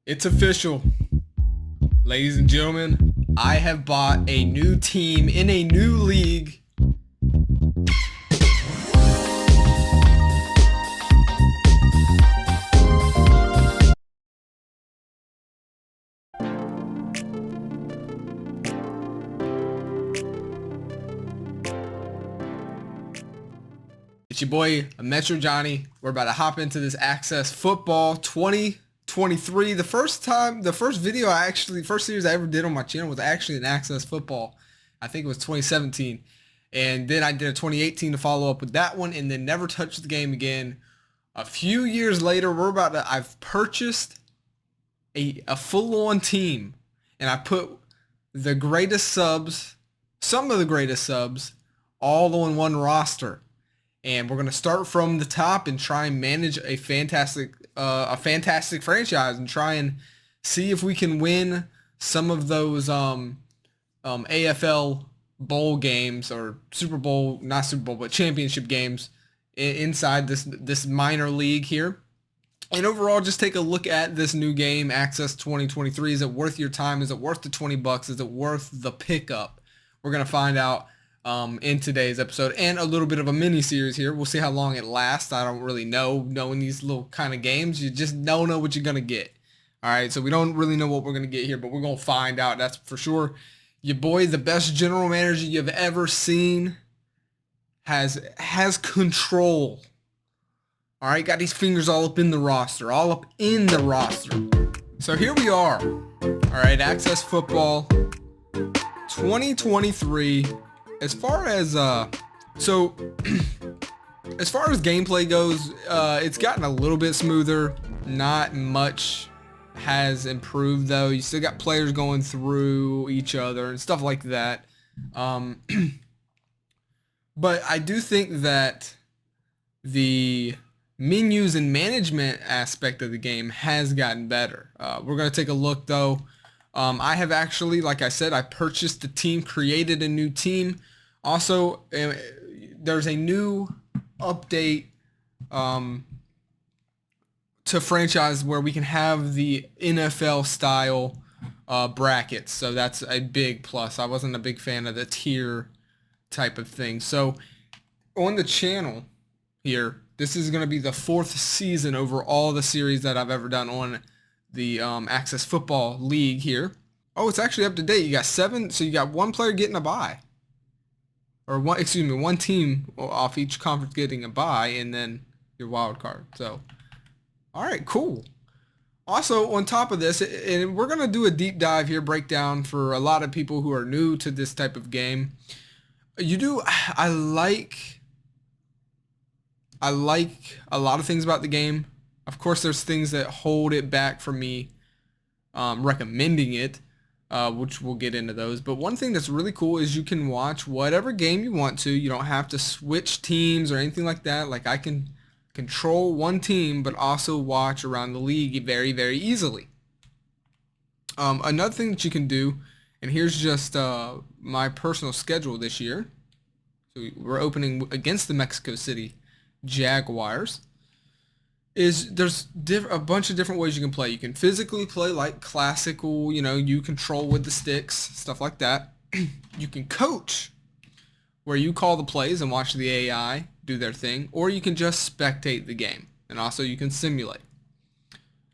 It's official, ladies and gentlemen. I have bought a new team in a new league. It's your boy, MetroJohnny. We're about to hop into this Access Football 2023. The first series I ever did on my channel was actually an Access Football. I think it was 2017. And then I did a 2018 to follow up with that one and then never touched the game again. A few years later, I've purchased a full-on team. And I put the greatest subs, some of the greatest subs, all on one roster. And we're going to start from the top and try and manage a fantastic franchise and try and see if we can win some of those AFL bowl games or Super Bowl, not Super Bowl, but championship games inside this minor league here. And overall, just take a look at this new game, Access 2023. Is it worth your time? Is it worth the $20? Is it worth the pickup? We're going to find out in today's episode, and a little bit of a mini series here. We'll see how long it lasts. I don't really know. Knowing these little kind of games, you just don't know what you're gonna get. All right, so we don't really know what we're gonna get here, but we're gonna find out. That's for sure. Your boy, the best general manager you've ever seen, has control. All right, got these fingers all up in the roster, So here we are. All right, Access Football 2023. As far as gameplay goes, it's gotten a little bit smoother. Not much has improved though. You still got players going through each other and stuff like that. But I do think that the menus and management aspect of the game has gotten better. We're going to take a look though. I have actually, like I said, I purchased the team, created a new team. Also, there's a new update to franchise where we can have the NFL style brackets. So that's a big plus. I wasn't a big fan of the tier type of thing. So on the channel here, this is going to be the 4th season over all the series that I've ever done on the Access Football League here. Oh, it's actually up to date. You got 7, so you got 1 player getting a bye. Or one team off each conference getting a bye, and then your wild card. So, all right, cool. Also, on top of this, and we're going to do a deep dive here, breakdown for a lot of people who are new to this type of game. I like a lot of things about the game. Of course, there's things that hold it back from me recommending it, which we'll get into those. But one thing that's really cool is you can watch whatever game you want to. You don't have to switch teams or anything like that. Like I can control one team, but also watch around the league very, very easily. Another thing that you can do, and here's just my personal schedule this year. So we're opening against the Mexico City Jaguars. There's a bunch of different ways you can play. You can physically play like classical, you control with the sticks, stuff like that. You can coach, where you call the plays and watch the AI do their thing, or you can just spectate the game, and also you can simulate.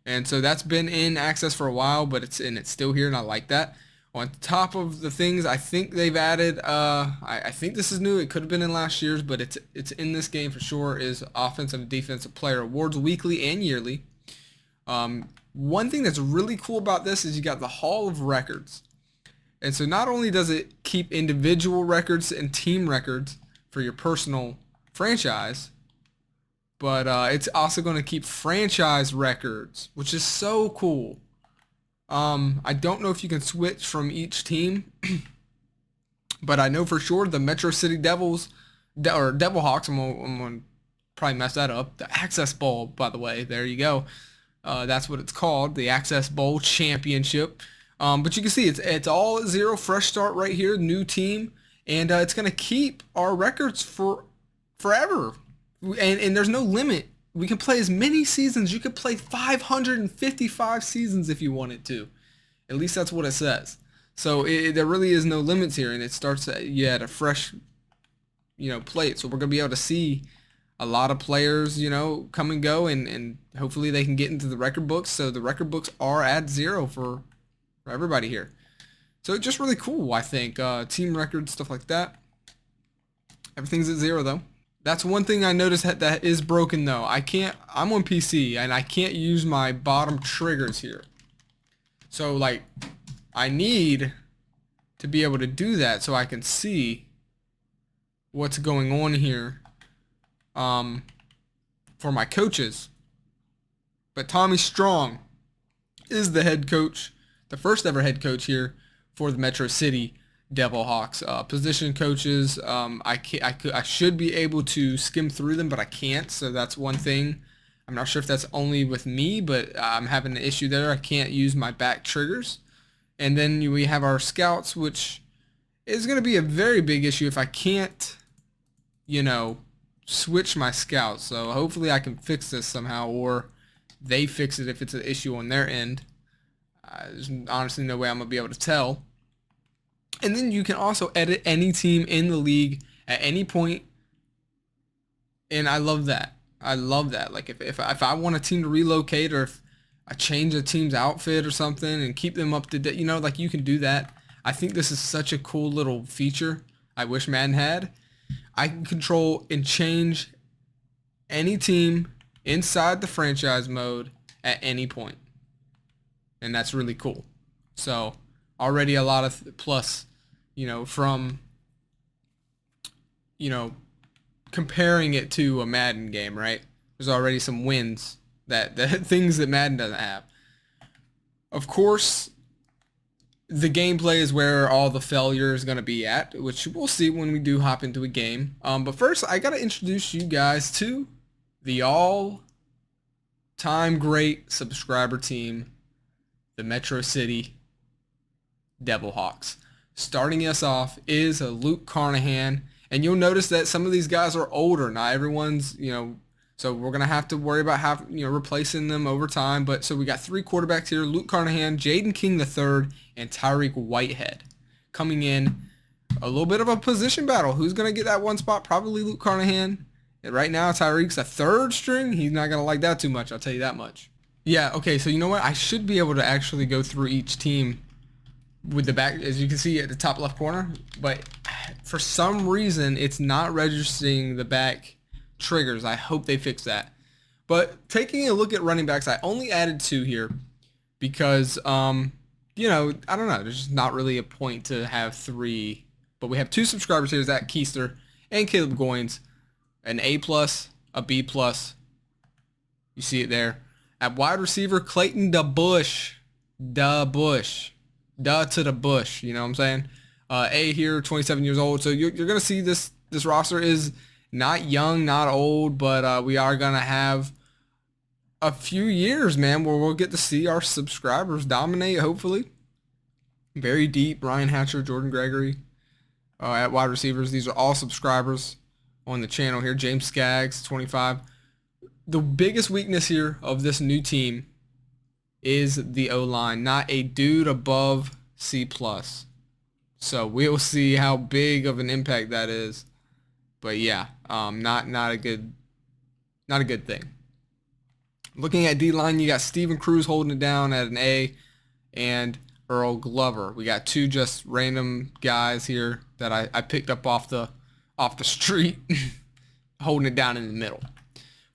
And so that's been in Access for a while, but it's still here, and I like that. On top of the things I think they've added, I think this is new. It could have been in last year's, but it's in this game for sure, is offensive and defensive player awards weekly and yearly. One thing that's really cool about this is you got the Hall of Records. And so not only does it keep individual records and team records for your personal franchise, but it's also going to keep franchise records, which is so cool. I don't know if you can switch from each team, but I know for sure the Metro City Devils, or Devil Hawks, I'm going to probably mess that up. The Access Bowl, by the way, there you go. That's what it's called, the Access Bowl Championship. But you can see it's all 0, fresh start right here, new team, and it's going to keep our records for forever. And there's no limit we can play as many seasons. You could play 555 seasons if you wanted to. At least that's what it says. So there really is no limits here, and it starts at, at a fresh, plate. So we're gonna be able to see a lot of players, come and go, and hopefully they can get into the record books. So the record books are at 0 for everybody here. So it's just really cool, I think. Team records, stuff like that. Everything's at 0 though. That's one thing I noticed that is broken though. I'm on PC and I can't use my bottom triggers here. So like, I need to be able to do that so I can see what's going on here for my coaches. But Tommy Strong is the head coach, the first ever head coach here for the Metro City Devilhawks. Position coaches, I should be able to skim through them, but I can't. So that's one thing. I'm not sure if that's only with me, but I'm having an issue there. I can't use my back triggers. And then we have our scouts, which is going to be a very big issue if I can't, switch my scouts. So hopefully I can fix this somehow, or they fix it if it's an issue on their end. There's honestly no way I'm going to be able to tell. And then you can also edit any team in the league at any point. And I love that. I love that. Like if I want a team to relocate, or if I change a team's outfit or something and keep them up to date, like you can do that. I think this is such a cool little feature I wish Madden had. I can control and change any team inside the franchise mode at any point. And that's really cool. So already a lot of plus, from, comparing it to a Madden game, right? There's already some wins that things that Madden doesn't have. Of course, the gameplay is where all the failure is going to be at, which we'll see when we do hop into a game. But first, I got to introduce you guys to the all-time great subscriber team, the Metro City Devilhawks. Starting us off is Luke Carnahan, and you'll notice that some of these guys are older. Not everyone's, so we're gonna have to worry about replacing them over time. But so we got 3 quarterbacks here: Luke Carnahan, Jaden King III, and Tyreek Whitehead. Coming in, a little bit of a position battle. Who's gonna get that one spot? Probably Luke Carnahan. And right now, Tyreek's a 3rd string. He's not gonna like that too much. I'll tell you that much. Yeah. Okay. So you know what? I should be able to actually go through each team with the back, as you can see at the top left corner, but for some reason it's not registering the back triggers. I hope they fix that. But taking a look at running backs, I only added 2 here because I don't know, there's just not really a point to have 3, but we have 2 subscribers here, Zach Keister and Caleb Goins, an A+, a B+, you see it there. At wide receiver, Clayton DeBush, duh to the bush, you know what I'm saying? A here, 27 years old. So you're going to see this roster is not young, not old, but we are going to have a few years, man, where we'll get to see our subscribers dominate, hopefully. Very deep. Ryan Hatcher, Jordan Gregory at wide receivers. These are all subscribers on the channel here. James Skaggs, 25. The biggest weakness here of this new team is the O-line, not a dude above C+. So we'll see how big of an impact that is. But yeah, not a good thing. Looking at D-line, you got Steven Cruz holding it down at an A, and Earl Glover. We got 2 just random guys here that I picked up off the street, holding it down in the middle.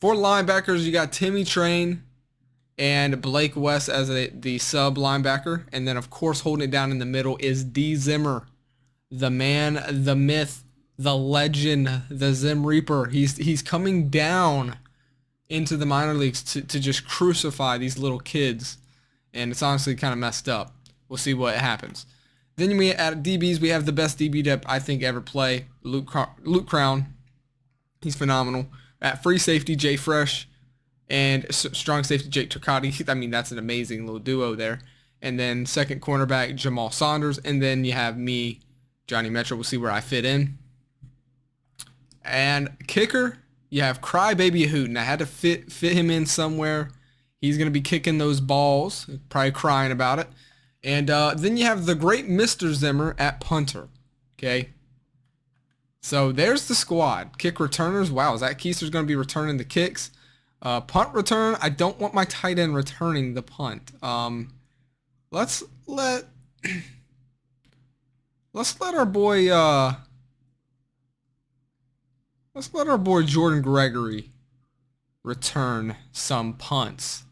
For linebackers, you got Timmy Train and Blake West as the sub linebacker. And then, of course, holding it down in the middle is D. Zimmer, the man, the myth, the legend, the Zim Reaper. He's coming down into the minor leagues to just crucify these little kids. And it's honestly kind of messed up. We'll see what happens. Then at DBs, we have the best DB depth I think ever play, Luke Crown. He's phenomenal. At free safety, Jay Fresh. And strong safety, Jake Turcotte. I mean, that's an amazing little duo there. And then second cornerback, Jamal Saunders. And then you have me, Johnny Metro. We'll see where I fit in. And kicker, You have Crybaby Hooten. I had to fit him in somewhere. He's going to be kicking those balls, probably crying about it. And then you have the great Mr. Zimmer at punter. Okay. So there's the squad. Kick returners. Wow, Zach Keister's going to be returning the kicks. Punt return. I don't want my tight end returning the punt. Let's let our boy Jordan Gregory return some punts.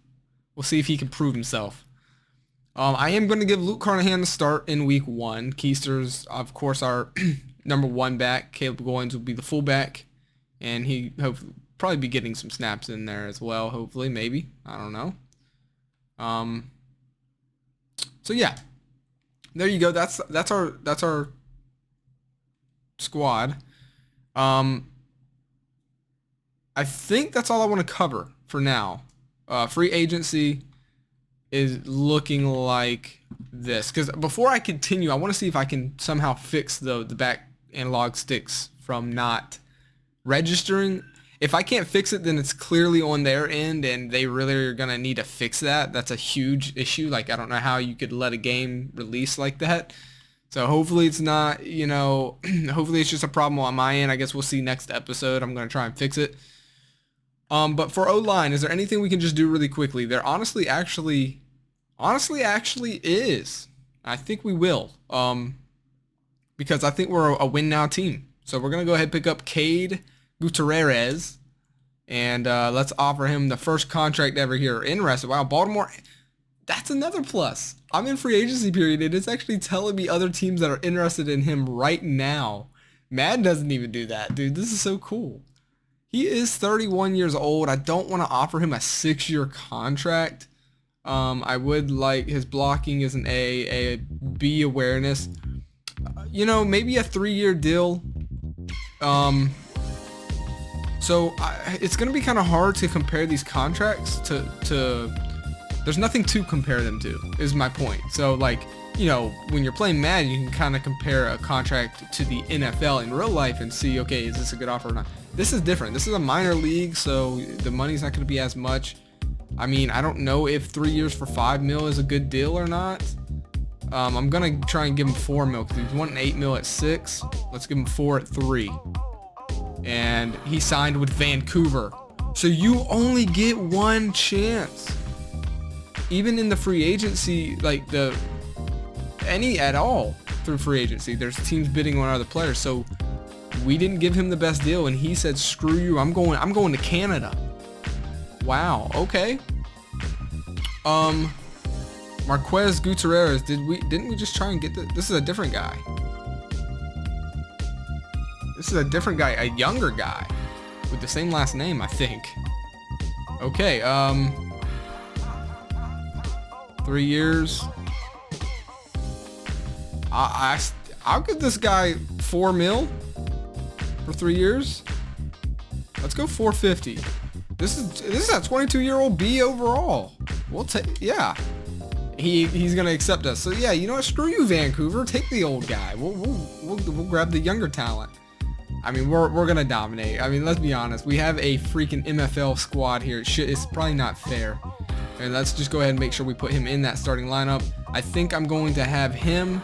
We'll see if he can prove himself. I am going to give Luke Carnahan the start in week 1. Keister's, of course, our number 1 back. Caleb Goins will be the fullback, and he hopefully probably be getting some snaps in there as well. Hopefully, maybe, I don't know. So yeah, there you go. That's our squad. I think that's all I want to cover for now. Free agency is looking like this. Because before I continue, I want to see if I can somehow fix the back analog sticks from not registering. If I can't fix it, then it's clearly on their end, and they really are going to need to fix that. That's a huge issue. Like, I don't know how you could let a game release like that. So hopefully it's not, hopefully it's just a problem on my end. I guess we'll see next episode. I'm going to try and fix it. But for O-line, is there anything we can just do really quickly? There honestly actually is. I think we will. Because I think we're a win now team. So we're going to go ahead and pick up Cade Gutierrez, and let's offer him the first contract ever here. Interested. Wow, Baltimore, that's another plus. I'm in free agency period, and it's actually telling me other teams that are interested in him right now. Madden doesn't even do that, dude. This is so cool. He is 31 years old. I don't want to offer him a 6-year contract. I would like his blocking is an A B awareness. Maybe a 3-year deal. So it's going to be kind of hard to compare these contracts to there's nothing to compare them to, is my point. So like, when you're playing Madden, you can kind of compare a contract to the NFL in real life and see, okay, is this a good offer or not? This is different. This is a minor league, so the money's not going to be as much. I mean, I don't know if 3 years for $5 million is a good deal or not. I'm going to try and give him $4 million because he's wanting $8 million at 6. Let's give him 4 at 3. And he signed with Vancouver. So you only get one chance. Even in the free agency, like any at all through free agency, there's teams bidding on other players. So we didn't give him the best deal, and he said, "Screw you, I'm going to Canada." Wow. Okay. Marquez Gutierrez, didn't we just try and get this is a different guy. This is a different guy, a younger guy with the same last name, I think. Okay, 3 years. I'll give this guy $4 million for 3 years. Let's go 450. This is a 22-year-old B overall. We'll take, yeah. He's gonna accept us. So yeah, you know what? Screw you, Vancouver. Take the old guy. We'll grab the younger talent. I mean, we're gonna dominate. I mean, let's be honest. We have a freaking MFL squad here. It's probably not fair. And let's just go ahead and make sure we put him in that starting lineup. I think I'm going to have him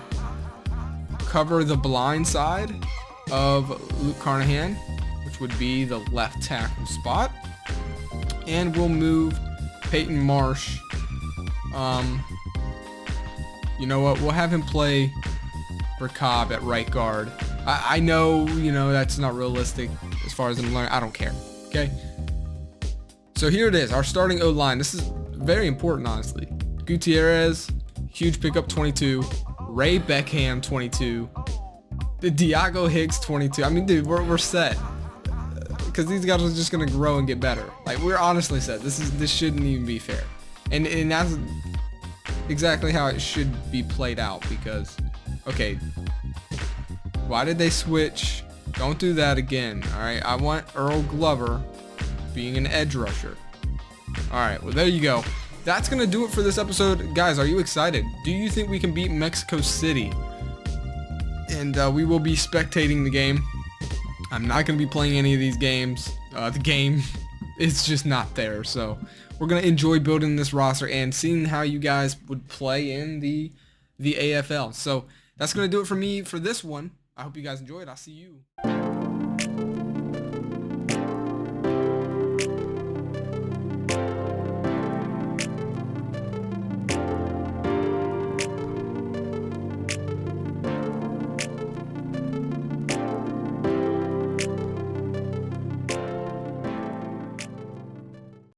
cover the blind side of Luke Carnahan, which would be the left tackle spot. And we'll move Peyton Marsh. You know what? We'll have him play for Cobb at right guard. I know, that's not realistic as far as I'm learning. I don't care. Okay. So here it is, our starting O-line. This is very important, honestly. Gutierrez, huge pickup, 22. Ray Beckham, 22. The Diago Higgs, 22. I mean, dude, we're set. Because these guys are just gonna grow and get better. Like, we're honestly set. This shouldn't even be fair. And that's exactly how it should be played out. Because, okay, why did they switch? Don't do that again. All right, I want Earl Glover being an edge rusher. All right, well, there you go. That's gonna do it for this episode. Guys, are you excited? Do you think we can beat Mexico City? And we will be spectating the game. I'm not going to be playing any of these games. the game is just not there. So we're gonna enjoy building this roster and seeing how you guys would play in the AFL. So that's gonna do it for me for this one. I hope you guys enjoyed. I'll see you